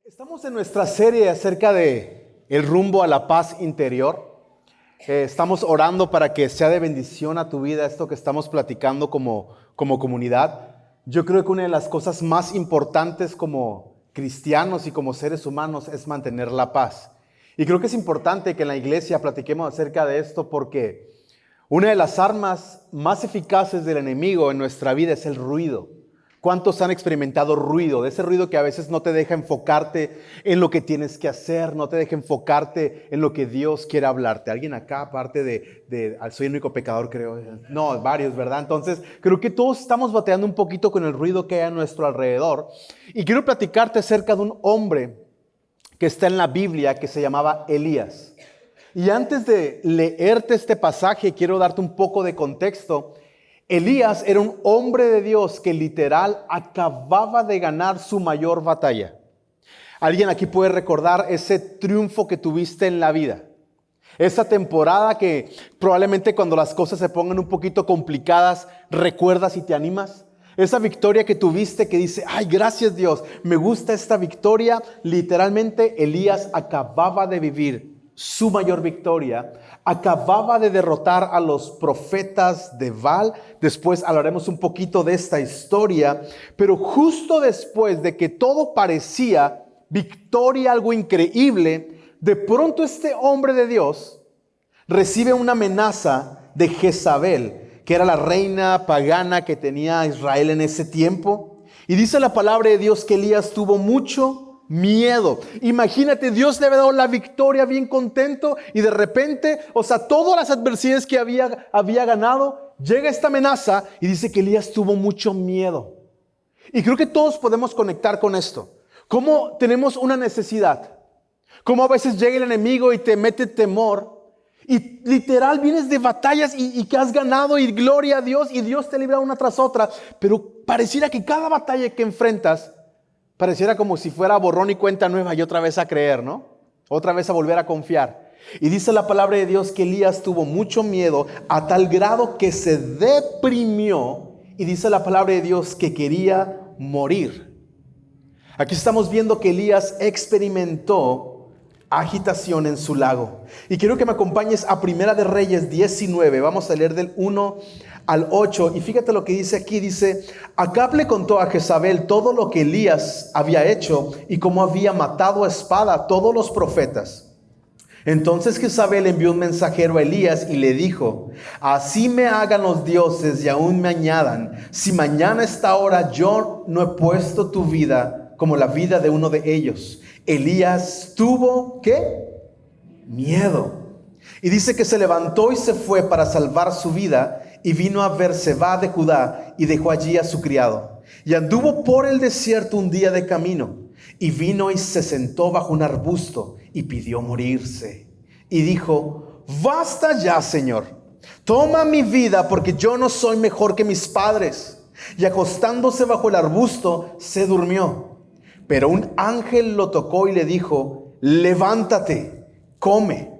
Estamos en nuestra serie acerca de el rumbo a la paz interior. Estamos orando para que sea de bendición a tu vida esto que estamos platicando como comunidad. Yo creo que una de las cosas más importantes como cristianos y como seres humanos es mantener la paz. Y creo que es importante que en la iglesia platiquemos acerca de esto porque una de las armas más eficaces del enemigo en nuestra vida es el ruido. ¿Cuántos han experimentado ruido? De ese ruido que a veces no te deja enfocarte en lo que tienes que hacer, no te deja enfocarte en lo que Dios quiere hablarte. ¿Alguien acá, aparte de soy el único pecador, creo? No, varios, ¿verdad? Entonces, creo que todos estamos bateando un poquito con el ruido que hay a nuestro alrededor. Y quiero platicarte acerca de un hombre que está en la Biblia que se llamaba Elías. Y antes de leerte este pasaje, quiero darte un poco de contexto. Elías era un hombre de Dios que literal acababa de ganar su mayor batalla. ¿Alguien aquí puede recordar ese triunfo que tuviste en la vida? Esa temporada que probablemente cuando las cosas se pongan un poquito complicadas, recuerdas y te animas. Esa victoria que tuviste que dice, ay, gracias Dios, me gusta esta victoria. Literalmente Elías acababa de vivir su mayor victoria, acababa de derrotar a los profetas de Baal. Después hablaremos un poquito de esta historia, pero justo después de que todo parecía victoria, algo increíble, de pronto este hombre de Dios recibe una amenaza de Jezabel, que era la reina pagana que tenía Israel en ese tiempo. Y dice la palabra de Dios que Elías tuvo mucho miedo. Imagínate, Dios le había dado la victoria bien contento y de repente, todas las adversidades que había ganado, llega esta amenaza y dice que Elías tuvo mucho miedo. Y creo que todos podemos conectar con esto. ¿Cómo tenemos una necesidad? ¿Cómo a veces llega el enemigo y te mete temor? Y literal vienes de batallas y que has ganado y gloria a Dios y Dios te libra una tras otra, pero pareciera que cada batalla que enfrentas pareciera como si fuera borrón y cuenta nueva y otra vez a creer, ¿no? Otra vez a volver a confiar. Y dice la palabra de Dios que Elías tuvo mucho miedo a tal grado que se deprimió. Y dice la palabra de Dios que quería morir. Aquí estamos viendo que Elías experimentó agitación en su lago. Y quiero que me acompañes a Primera de Reyes 19. Vamos a leer del 1 al 8. Y fíjate lo que dice aquí. Dice, Acab le contó a Jezabel todo lo que Elías había hecho y cómo había matado a espada a todos los profetas. Entonces Jezabel envió un mensajero a Elías y le dijo, así me hagan los dioses y aún me añadan, si mañana a esta hora yo no he puesto tu vida como la vida de uno de ellos. Elías tuvo, ¿qué? Miedo. Y dice que se levantó y se fue para salvar su vida y vino a Berseba de Judá y dejó allí a su criado. Y anduvo por el desierto un día de camino y vino y se sentó bajo un arbusto y pidió morirse. Y dijo, basta ya, Señor, toma mi vida porque yo no soy mejor que mis padres. Y acostándose bajo el arbusto se durmió. Pero un ángel lo tocó y le dijo, levántate, come.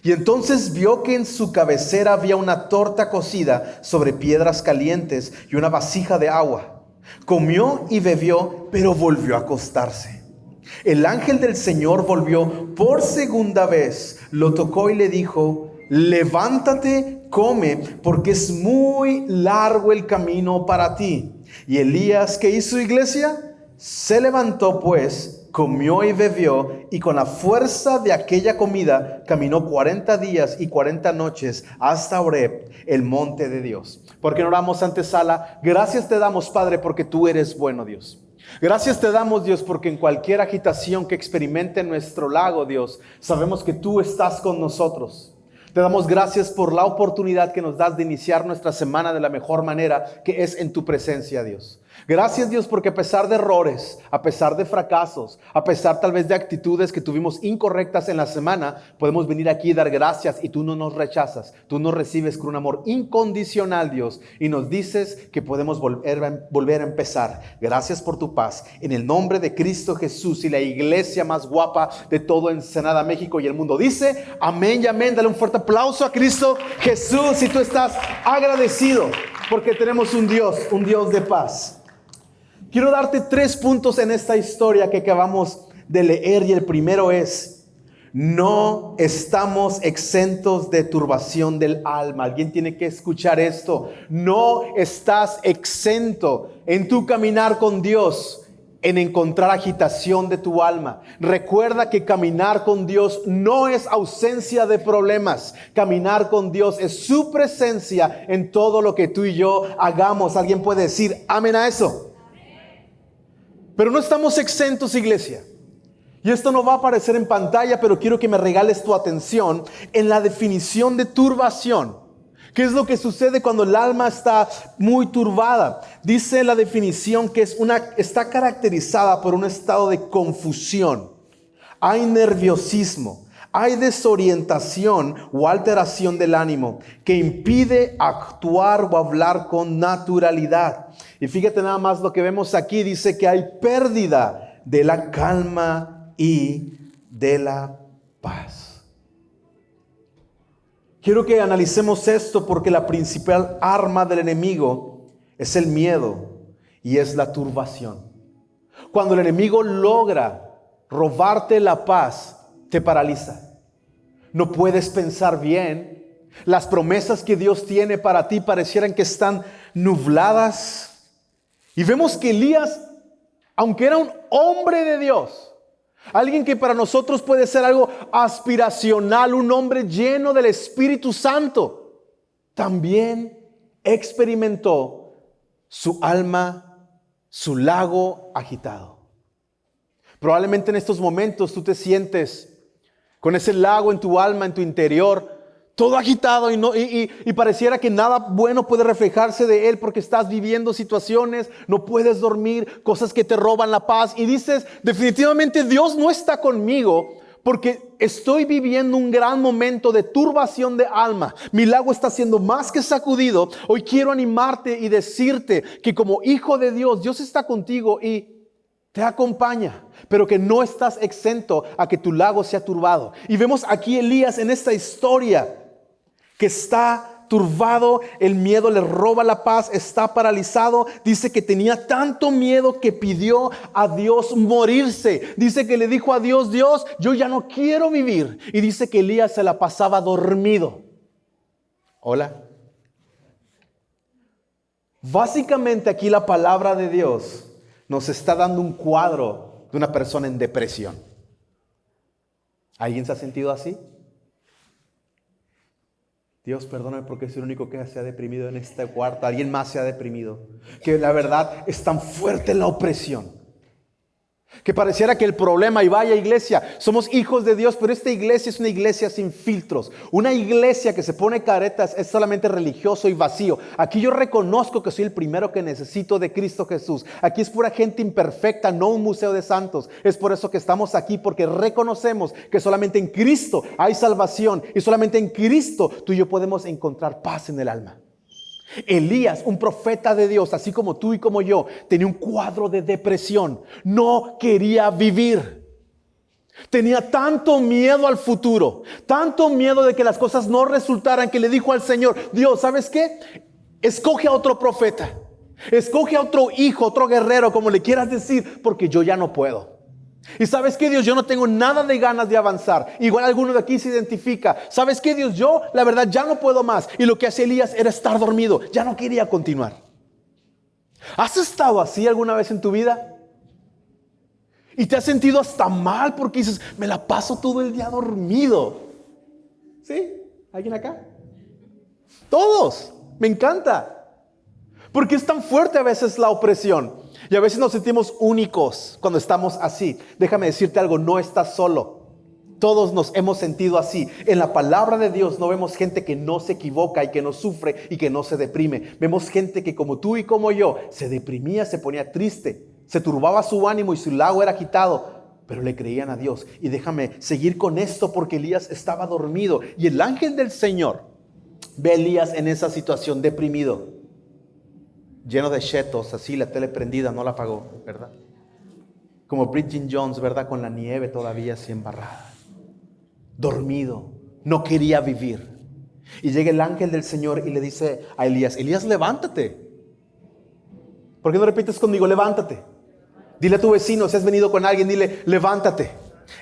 Y entonces vio que en su cabecera había una torta cocida sobre piedras calientes y una vasija de agua. Comió y bebió, pero volvió a acostarse. El ángel del Señor volvió por segunda vez, lo tocó y le dijo, levántate, come, porque es muy largo el camino para ti. Y Elías, ¿qué hizo, iglesia? Se levantó pues, comió y bebió, y con la fuerza de aquella comida caminó 40 días y 40 noches hasta Horeb, el monte de Dios. ¿Por qué no oramos, antesala? Gracias te damos, Padre, porque tú eres bueno, Dios. Gracias te damos, Dios, porque en cualquier agitación que experimente nuestro lago, Dios, sabemos que tú estás con nosotros. Te damos gracias por la oportunidad que nos das de iniciar nuestra semana de la mejor manera, que es en tu presencia, Dios. Gracias, Dios, porque a pesar de errores, a pesar de fracasos, a pesar tal vez de actitudes que tuvimos incorrectas en la semana, podemos venir aquí y dar gracias y tú no nos rechazas. Tú nos recibes con un amor incondicional, Dios, y nos dices que podemos volver a empezar. Gracias por tu paz. En el nombre de Cristo Jesús y la iglesia más guapa de todo Ensenada, México y el mundo dice, amén y amén. Dale un fuerte aplauso a Cristo Jesús si tú estás agradecido porque tenemos un Dios de paz. Quiero darte 3 puntos en esta historia que acabamos de leer, y el primero es: no estamos exentos de turbación del alma. Alguien tiene que escuchar esto. No estás exento en tu caminar con Dios en encontrar agitación de tu alma. Recuerda que caminar con Dios no es ausencia de problemas. Caminar con Dios es su presencia en todo lo que tú y yo hagamos. Alguien puede decir amén a eso. Pero no estamos exentos, iglesia. Y esto no va a aparecer en pantalla, pero quiero que me regales tu atención en la definición de turbación. ¿Qué es lo que sucede cuando el alma está muy turbada? Dice la definición que está caracterizada por un estado de confusión. Hay nerviosismo, hay desorientación o alteración del ánimo que impide actuar o hablar con naturalidad. Y fíjate nada más lo que vemos aquí. Dice que hay pérdida de la calma y de la paz. Quiero que analicemos esto porque la principal arma del enemigo es el miedo y es la turbación. Cuando el enemigo logra robarte la paz, te paraliza. No puedes pensar bien. Las promesas que Dios tiene para ti parecieran que están nubladas. Y vemos que Elías, aunque era un hombre de Dios, alguien que para nosotros puede ser algo aspiracional, un hombre lleno del Espíritu Santo, también experimentó su alma, su lago agitado. Probablemente en estos momentos tú te sientes con ese lago en tu alma, en tu interior, todo agitado y pareciera que nada bueno puede reflejarse de él porque estás viviendo situaciones, no puedes dormir, cosas que te roban la paz y dices, definitivamente Dios no está conmigo porque estoy viviendo un gran momento de turbación de alma. Mi lago está siendo más que sacudido. Hoy quiero animarte y decirte que como hijo de Dios, Dios está contigo y te acompaña, pero que no estás exento a que tu lago sea turbado. Y vemos aquí Elías en esta historia que está turbado, el miedo le roba la paz, está paralizado. Dice que tenía tanto miedo que pidió a Dios morirse. Dice que le dijo a Dios, Dios, yo ya no quiero vivir. Y dice que Elías se la pasaba dormido. Hola. Básicamente aquí la palabra de Dios nos está dando un cuadro de una persona en depresión. ¿Alguien se ha sentido así? Dios, perdóname porque soy el único que se ha deprimido en este cuarto. Alguien más se ha deprimido. Que la verdad es tan fuerte la opresión, que pareciera que el problema, y vaya iglesia, somos hijos de Dios, pero esta iglesia es una iglesia sin filtros. Una iglesia que se pone caretas es solamente religioso y vacío. Aquí yo reconozco que soy el primero que necesito de Cristo Jesús. Aquí es pura gente imperfecta, no un museo de santos. Es por eso que estamos aquí, porque reconocemos que solamente en Cristo hay salvación y solamente en Cristo tú y yo podemos encontrar paz en el alma. Elías, un profeta de Dios, así como tú y como yo, tenía un cuadro de depresión. No quería vivir. Tenía tanto miedo al futuro, tanto miedo de que las cosas no resultaran, que le dijo al Señor, Dios, ¿sabes qué? Escoge a otro profeta, escoge a otro hijo, otro guerrero, como le quieras decir, porque yo ya no puedo. Y ¿sabes qué, Dios? Yo no tengo nada de ganas de avanzar. Igual alguno de aquí se identifica. ¿Sabes qué, Dios? Yo, la verdad, ya no puedo más. Y lo que hacía Elías era estar dormido. Ya no quería continuar. ¿Has estado así alguna vez en tu vida? Y te has sentido hasta mal porque dices, me la paso todo el día dormido. ¿Sí? ¿Alguien acá? Todos. Me encanta. Porque es tan fuerte a veces la opresión. Y a veces nos sentimos únicos cuando estamos así. Déjame decirte algo, no estás solo. Todos nos hemos sentido así. En la palabra de Dios no vemos gente que no se equivoca y que no sufre y que no se deprime. Vemos gente que como tú y como yo se deprimía, se ponía triste, se turbaba su ánimo y su lago era agitado, pero le creían a Dios. Y déjame seguir con esto porque Elías estaba dormido y el ángel del Señor ve a Elías en esa situación deprimido, lleno de chetos, así la tele prendida, no la apagó, ¿verdad? Como Bridget Jones, ¿verdad? Con la nieve todavía así embarrada. Dormido, no quería vivir. Y llega el ángel del Señor y le dice a Elías, Elías, levántate. ¿Por qué no repites conmigo? Levántate. Dile a tu vecino, si has venido con alguien, dile, levántate.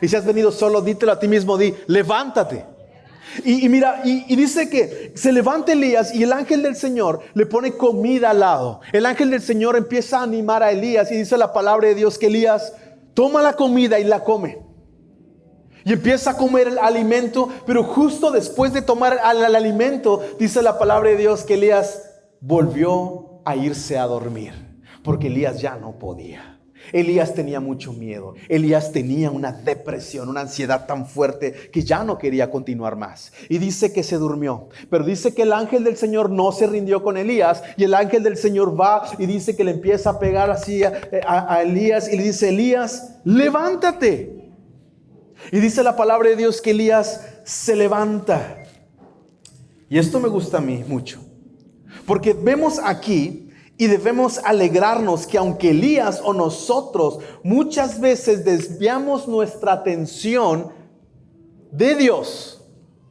Y si has venido solo, dítelo a ti mismo, di, levántate. Y mira, y dice que se levanta Elías y el ángel del Señor le pone comida al lado. El ángel del Señor empieza a animar a Elías y dice la palabra de Dios que Elías toma la comida y la come. Y empieza a comer el alimento, pero justo después de tomar el alimento, dice la palabra de Dios que Elías volvió a irse a dormir, porque Elías ya no podía. Elías tenía mucho miedo. Elías tenía una depresión, una ansiedad tan fuerte que ya no quería continuar más. Y dice que se durmió. Pero dice que el ángel del Señor no se rindió con Elías. Y el ángel del Señor va y dice que le empieza a pegar así a Elías. Y le dice, Elías, levántate. Y dice la palabra de Dios que Elías se levanta. Y esto me gusta a mí mucho. Porque vemos aquí y debemos alegrarnos que aunque Elías o nosotros muchas veces desviamos nuestra atención de Dios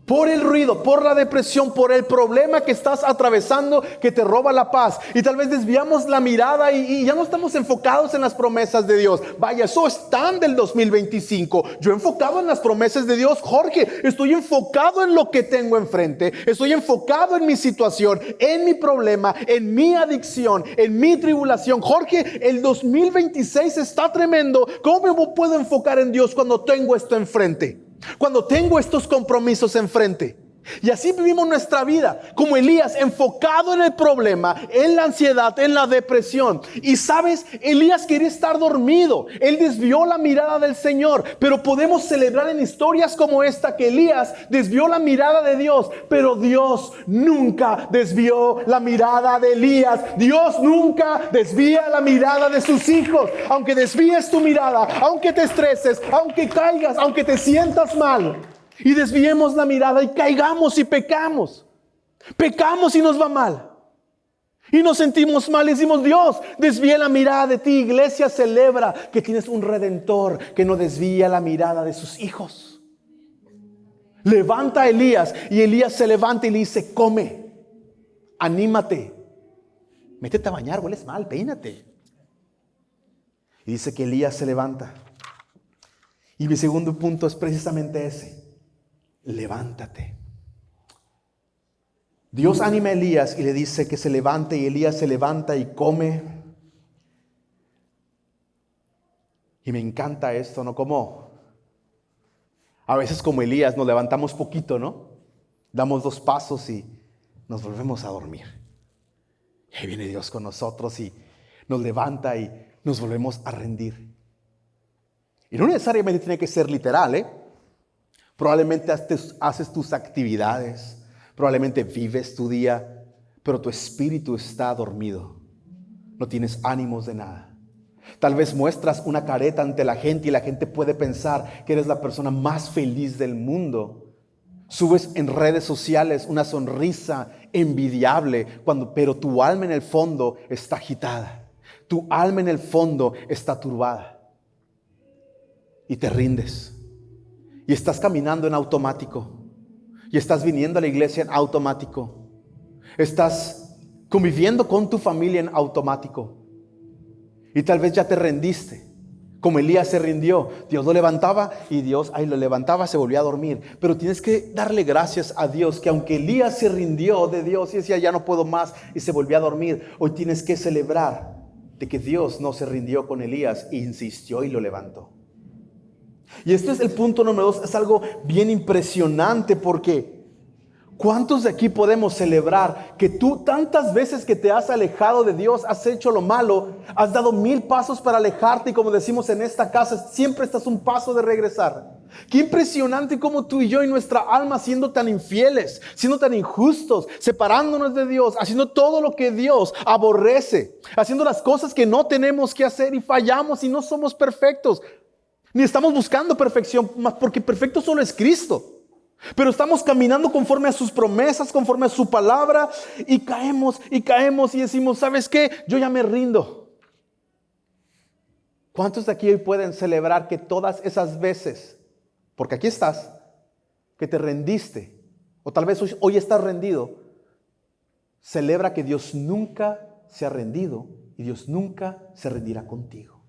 por el ruido, por la depresión, por el problema que estás atravesando que te roba la paz. Y tal vez desviamos la mirada y ya no estamos enfocados en las promesas de Dios. Vaya, eso es tan del 2025. Yo enfocado en las promesas de Dios, Jorge, estoy enfocado en lo que tengo enfrente. Estoy enfocado en mi situación, en mi problema, en mi adicción, en mi tribulación. Jorge, el 2026 está tremendo. ¿Cómo me puedo enfocar en Dios cuando tengo esto enfrente? Cuando tengo estos compromisos enfrente. Y así vivimos nuestra vida, como Elías, enfocado en el problema, en la ansiedad, en la depresión. Y sabes, Elías quería estar dormido. Él desvió la mirada del Señor. Pero podemos celebrar en historias como esta que Elías desvió la mirada de Dios, pero Dios nunca desvió la mirada de Elías. Dios nunca desvía la mirada de sus hijos. Aunque desvíes tu mirada, aunque te estreses, aunque caigas, aunque te sientas mal y desviemos la mirada y caigamos y pecamos y nos va mal y nos sentimos mal y decimos, Dios, desvíe la mirada de ti. Iglesia, celebra que tienes un redentor que no desvía la mirada de sus hijos. Levanta a Elías y Elías se levanta y le dice, come, anímate, métete a bañar, hueles mal, peínate. Y dice que Elías se levanta. Y mi segundo punto es precisamente ese. Levántate. Dios anima a Elías y le dice que se levante, y Elías se levanta y come. Y me encanta esto, ¿no? Como a veces como Elías nos levantamos poquito, ¿no? Damos 2 pasos y nos volvemos a dormir. Y ahí viene Dios con nosotros y nos levanta y nos volvemos a rendir. Y no necesariamente tiene que ser literal, ¿eh? Probablemente haces tus actividades, probablemente vives tu día, pero tu espíritu está dormido. No tienes ánimos de nada. Tal vez muestras una careta ante la gente y la gente puede pensar que eres la persona más feliz del mundo. Subes en redes sociales una sonrisa envidiable, pero tu alma en el fondo está agitada. Tu alma en el fondo está turbada. Y te rindes. Y estás caminando en automático. Y estás viniendo a la iglesia en automático. Estás conviviendo con tu familia en automático. Y tal vez ya te rendiste. Como Elías se rindió. Dios lo levantaba y Dios ahí lo levantaba, se volvía a dormir. Pero tienes que darle gracias a Dios que aunque Elías se rindió de Dios y decía ya no puedo más y se volvió a dormir, hoy tienes que celebrar de que Dios no se rindió con Elías e insistió y lo levantó. Y este es el punto número 2. Es algo bien impresionante porque ¿cuántos de aquí podemos celebrar que tú tantas veces que te has alejado de Dios, has hecho lo malo, has dado 1000 pasos para alejarte y como decimos en esta casa, siempre estás un paso de regresar? Qué impresionante como tú y yo y nuestra alma siendo tan infieles, siendo tan injustos, separándonos de Dios, haciendo todo lo que Dios aborrece, haciendo las cosas que no tenemos que hacer y fallamos y no somos perfectos. Ni estamos buscando perfección, porque perfecto solo es Cristo. Pero estamos caminando conforme a sus promesas, conforme a su palabra, y caemos y decimos, ¿sabes qué? Yo ya me rindo. ¿Cuántos de aquí hoy pueden celebrar que todas esas veces, porque aquí estás, que te rendiste, o tal vez hoy estás rendido, celebra que Dios nunca se ha rendido y Dios nunca se rendirá contigo?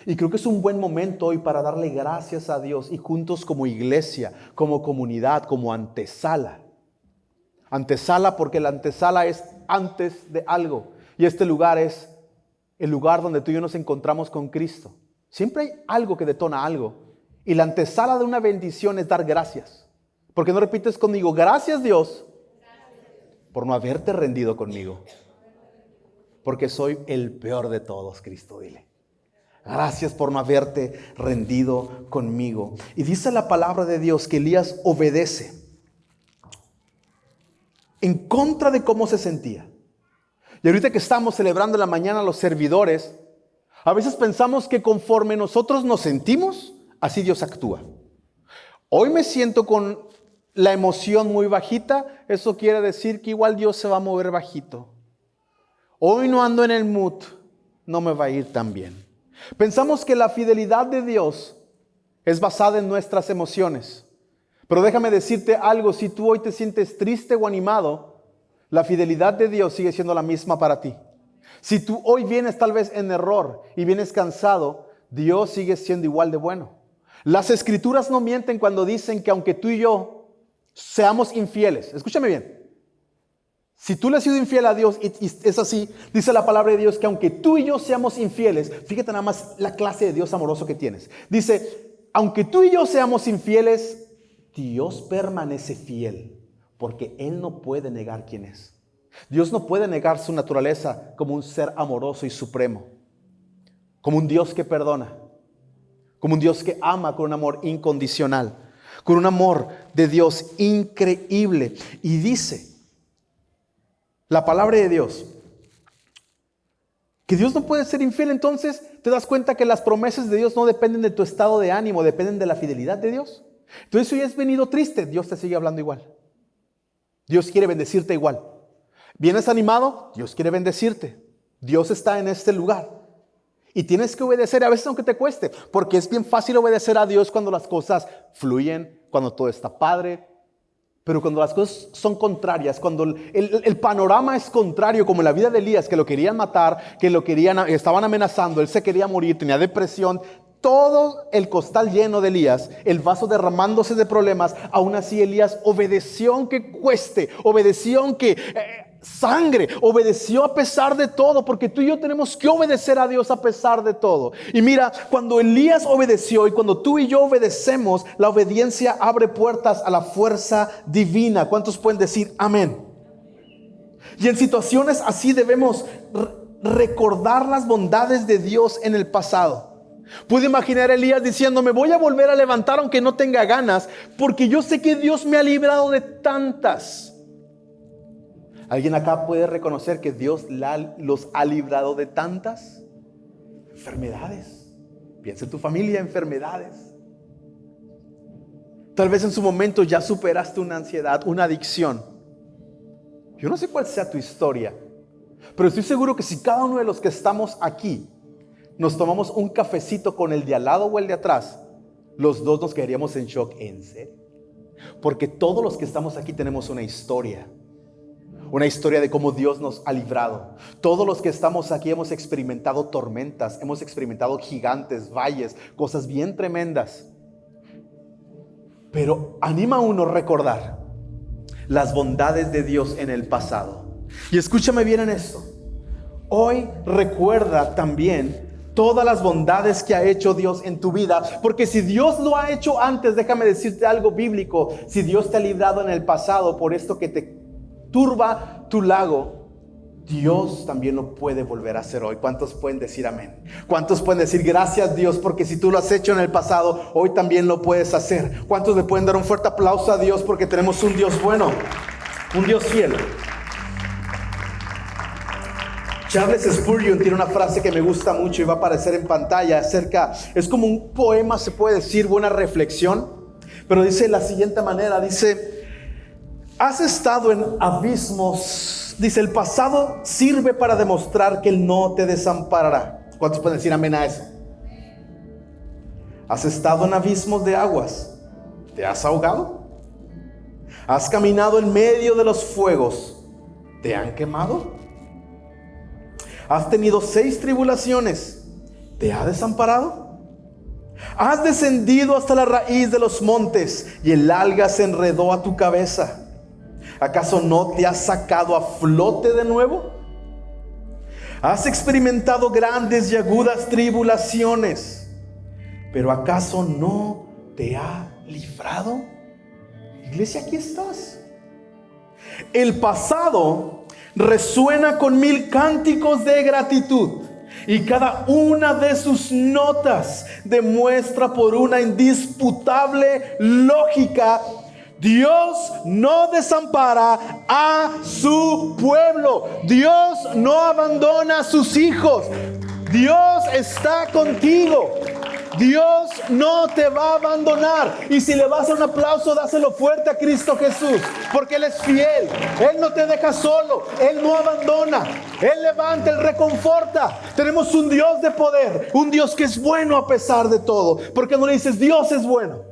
Y creo que es un buen momento hoy para darle gracias a Dios y juntos como iglesia, como comunidad, como antesala. Antesala porque la antesala es antes de algo. Y este lugar es el lugar donde tú y yo nos encontramos con Cristo. Siempre hay algo que detona algo. Y la antesala de una bendición es dar gracias. ¿Por qué no repites conmigo? Gracias Dios por no haberte rendido conmigo. Porque soy el peor de todos, Cristo, dile. Gracias por no haberte rendido conmigo. Y dice la palabra de Dios que Elías obedece en contra de cómo se sentía. Y ahorita que estamos celebrando en la mañana los servidores, a veces pensamos que conforme nosotros nos sentimos, así Dios actúa. Hoy me siento con la emoción muy bajita, eso quiere decir que igual Dios se va a mover bajito. Hoy no ando en el mood, no me va a ir tan bien. Pensamos que la fidelidad de Dios es basada en nuestras emociones. Pero déjame decirte algo, si tú hoy te sientes triste o animado, la fidelidad de Dios sigue siendo la misma para ti. Si tú hoy vienes tal vez en error y vienes cansado, Dios sigue siendo igual de bueno. Las escrituras no mienten cuando dicen que aunque tú y yo seamos infieles, escúchame bien, si tú le has sido infiel a Dios y es así, dice la palabra de Dios que aunque tú y yo seamos infieles, fíjate nada más la clase de Dios amoroso que tienes. Dice, aunque tú y yo seamos infieles, Dios permanece fiel porque Él no puede negar quién es. Dios no puede negar su naturaleza como un ser amoroso y supremo, como un Dios que perdona, como un Dios que ama con un amor incondicional, con un amor de Dios increíble. Y dice la palabra de Dios que Dios no puede ser infiel. Entonces te das cuenta que las promesas de Dios no dependen de tu estado de ánimo, dependen de la fidelidad de Dios. Entonces si hoy has venido triste, Dios te sigue hablando igual. Dios quiere bendecirte igual. ¿Vienes animado? Dios quiere bendecirte. Dios está en este lugar. Y tienes que obedecer a veces aunque te cueste, porque es bien fácil obedecer a Dios cuando las cosas fluyen, cuando todo está padre. Pero cuando las cosas son contrarias, cuando el panorama es contrario, como en la vida de Elías, que lo querían matar, que estaban amenazando, él se quería morir, tenía depresión, todo el costal lleno de Elías, el vaso derramándose de problemas, aún así Elías obedeció aunque cueste, obedeció aunque sangre, obedeció a pesar de todo, porque tú y yo tenemos que obedecer a Dios a pesar de todo. Y mira, cuando Elías obedeció y cuando tú y yo obedecemos, la obediencia abre puertas a la fuerza divina. ¿Cuántos pueden decir amén? Y en situaciones así debemos recordar las bondades de Dios en el pasado. Pude imaginar a Elías diciendo, me voy a volver a levantar aunque no tenga ganas, porque yo sé que Dios me ha librado de tantas. ¿Alguien acá puede reconocer que Dios los ha librado de tantas enfermedades? Piensa en tu familia, enfermedades. Tal vez en su momento ya superaste una ansiedad, una adicción. Yo no sé cuál sea tu historia, pero estoy seguro que si cada uno de los que estamos aquí nos tomamos un cafecito con el de al lado o el de atrás, los dos nos quedaríamos en shock. ¿En serio? Porque todos los que estamos aquí tenemos una historia de cómo Dios nos ha librado. Todos los que estamos aquí hemos experimentado tormentas, hemos experimentado gigantes, valles, cosas bien tremendas. Pero anima a uno recordar las bondades de Dios en el pasado. Y escúchame bien en esto. Hoy recuerda también todas las bondades que ha hecho Dios en tu vida, porque si Dios lo ha hecho antes, déjame decirte algo bíblico, si Dios te ha librado en el pasado por esto que te turba tu lago, Dios también lo puede volver a hacer hoy. ¿Cuántos pueden decir amén? ¿Cuántos pueden decir gracias Dios? Porque si tú lo has hecho en el pasado, hoy también lo puedes hacer. ¿Cuántos le pueden dar un fuerte aplauso a Dios? Porque tenemos un Dios bueno, un Dios fiel. Charles Spurgeon tiene una frase que me gusta mucho y va a aparecer en pantalla es como un poema, se puede decir, buena reflexión, pero dice de la siguiente manera, dice, has estado en abismos, dice, el pasado sirve para demostrar que Él no te desamparará. ¿Cuántos pueden decir amén a eso? Has estado en abismos de aguas, ¿te has ahogado? ¿Has caminado en medio de los fuegos? ¿Te han quemado? ¿Has tenido 6 tribulaciones? te ha desamparado? Has descendido hasta la raíz de los montes y el alga se enredó a tu cabeza. ¿Acaso no te has sacado a flote de nuevo? Has experimentado grandes y agudas tribulaciones, pero ¿acaso no te ha librado? Iglesia, aquí estás. El pasado resuena con 1000 cánticos de gratitud, y cada una de sus notas demuestra por una indisputable lógica: Dios no desampara a su pueblo. Dios no abandona a sus hijos. Dios está contigo. Dios no te va a abandonar. Y si le vas a dar un aplauso, dáselo fuerte a Cristo Jesús, porque Él es fiel. Él no te deja solo. Él no abandona. Él levanta, Él reconforta. Tenemos un Dios de poder, un Dios que es bueno a pesar de todo. ¿Por qué no le dices Dios es bueno?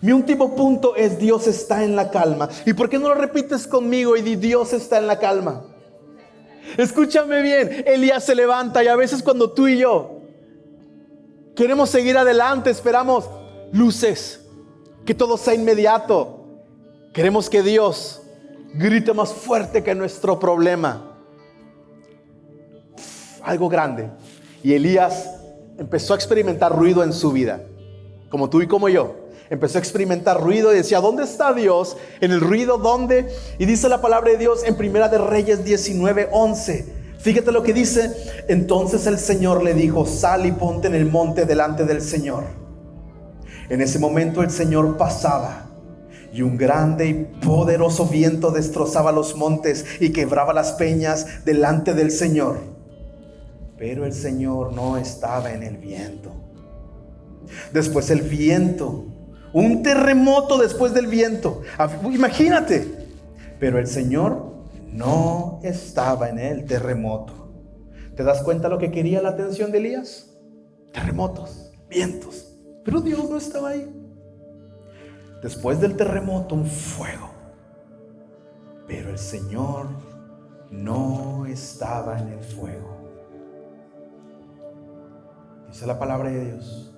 Mi último punto es: Dios está en la calma. ¿Y por qué no lo repites conmigo y di Dios está en la calma? Escúchame bien. Elías se levanta, y a veces cuando tú y yo queremos seguir adelante, esperamos luces, que todo sea inmediato. Queremos que Dios grite más fuerte que nuestro problema. Algo grande. Y Elías empezó a experimentar ruido en su vida, como tú y como yo. Empezó a experimentar ruido y decía: ¿dónde está Dios? En el ruido, ¿dónde? Y dice la palabra de Dios en Primera de Reyes 19:11. Fíjate lo que dice: entonces el Señor le dijo: sal y ponte en el monte delante del Señor. En ese momento el Señor pasaba, y un grande y poderoso viento destrozaba los montes y quebraba las peñas delante del Señor. Pero el Señor no estaba en el viento. Después el viento, un terremoto después del viento. Imagínate. Pero el Señor no estaba en el terremoto. ¿Te das cuenta lo que quería la atención de Elías? Terremotos, vientos. Pero Dios no estaba ahí. Después del terremoto, un fuego. Pero el Señor no estaba en el fuego. Dice la palabra de Dios.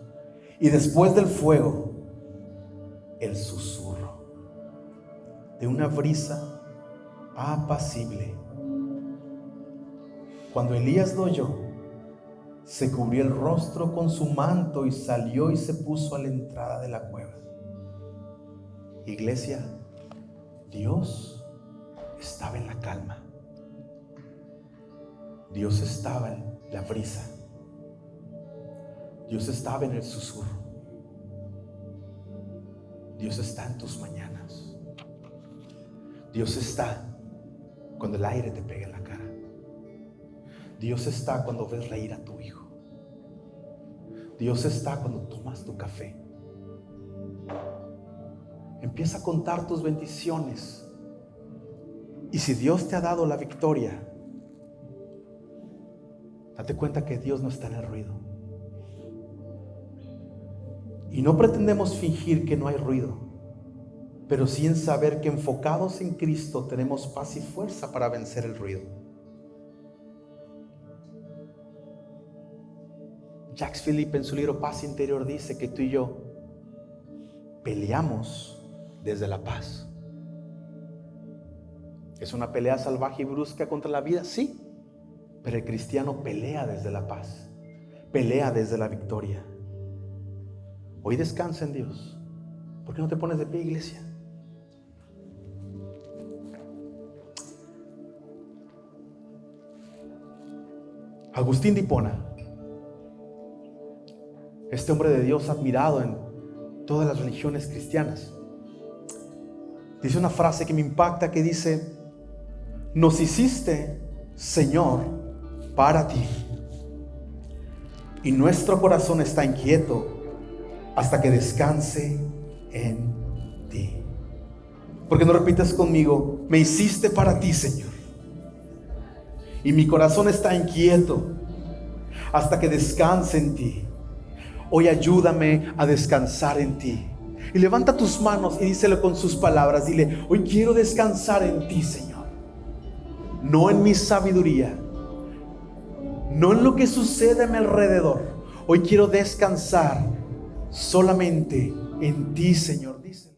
Y después del fuego, el susurro de una brisa apacible. Cuando Elías lo oyó, se cubrió el rostro con su manto y salió y se puso a la entrada de la cueva. Iglesia, Dios estaba en la calma. Dios estaba en la brisa. Dios estaba en el susurro. Dios está en tus mañanas. Dios está cuando el aire te pega en la cara. Dios está cuando ves reír a tu hijo. Dios está cuando tomas tu café. Empieza a contar tus bendiciones. Y si Dios te ha dado la victoria, date cuenta que Dios no está en el ruido. Y no pretendemos fingir que no hay ruido, pero sí en saber que enfocados en Cristo tenemos paz y fuerza para vencer el ruido. Jacques Philippe en su libro Paz Interior dice que tú y yo peleamos desde la paz. ¿Es una pelea salvaje y brusca contra la vida? Sí, pero el cristiano pelea desde la paz, pelea desde la victoria. Hoy descansa en Dios. ¿Por qué no te pones de pie, iglesia? Agustín de Hipona, este hombre de Dios admirado en todas las religiones cristianas, dice una frase que me impacta, que dice: nos hiciste, Señor, para ti, y nuestro corazón está inquieto hasta que descanse en ti. Porque no repites conmigo: me hiciste para ti, Señor, y mi corazón está inquieto hasta que descanse en ti. Hoy ayúdame a descansar en ti. Y levanta tus manos y díselo con sus palabras. Dile: hoy quiero descansar en ti, Señor. No en mi sabiduría, no en lo que sucede a mi alrededor. Hoy quiero descansar solamente en ti, Señor. Dice.